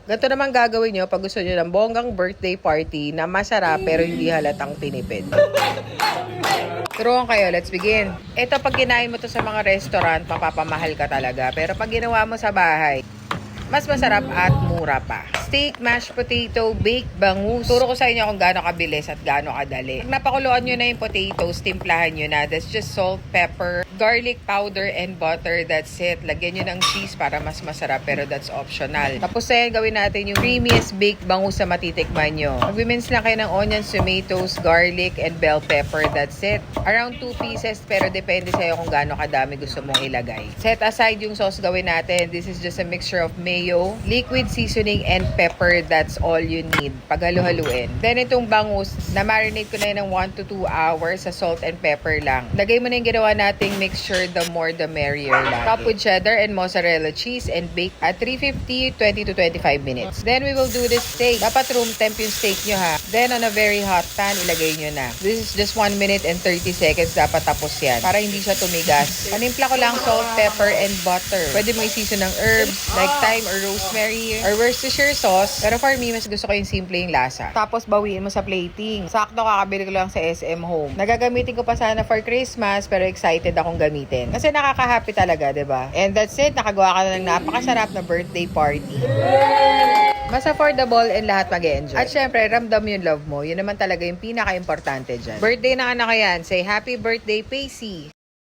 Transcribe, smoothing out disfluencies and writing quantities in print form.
Ganito naman gagawin nyo pag gusto nyo ng bonggang birthday party na masarap pero hindi halatang tinipid. Turuan kayo, let's begin. Ito, pag kinain mo to sa mga restaurant, mapapamahal ka talaga. Pero pag ginawa mo sa bahay, mas masarap at mura pa. Steak, mashed potato, baked bangus. Turo ko sa inyo kung gaano kabilis at gaano kadali. Pag napakuluan nyo na yung potatoes, timplahan nyo na. That's just salt, pepper, garlic powder, and butter. That's it. Lagyan nyo ng cheese para mas masarap, pero that's optional. Tapos na yan, gawin natin yung creamiest baked bangus sa matitikman nyo. Mag-mince lang kayo ng onions, tomatoes, garlic, and bell pepper. That's it. Around 2 pieces, pero depende sa'yo kung gaano kadami gusto mong ilagay. Set aside yung sauce gawin natin. This is just a mixture of mayo, liquid seasoning, and pepper. That's all you need. Paghalo-haluin. Then itong bangus, na-marinate ko na yun ng 1 to 2 hours sa salt and pepper lang. Lagay mo na yung ginawa nating mixture, the more the merrier lang. Top with cheddar and mozzarella cheese and bake at 350, 20 to 25 minutes. Then we will do this steak. Dapat room temp yung steak nyo ha. Then on a very hot pan, ilagay nyo na. This is just 1 minute and 30 seconds. Dapat tapos yan. Para hindi siya tumigas. Panimpla ko lang salt, pepper, and butter. Pwede mo i-season ng herbs like thyme or rosemary or Worcestershire sauce. Pero for me, mas gusto ko yung simple yung lasa. Tapos bawiin mo sa plating. Sakto, kakabili ko lang sa SM Home. Nagagamitin ko pa sana for Christmas, pero excited akong gamitin. Kasi nakaka-happy talaga, 'di ba? And that's it. Nakagawa ka na ng napakasarap na birthday party. Mas affordable and lahat mag-enjoy. At syempre, ramdam yung love mo. Yun naman talaga yung pinaka-importante dyan. Birthday na anak yan. Say happy birthday, Pacey!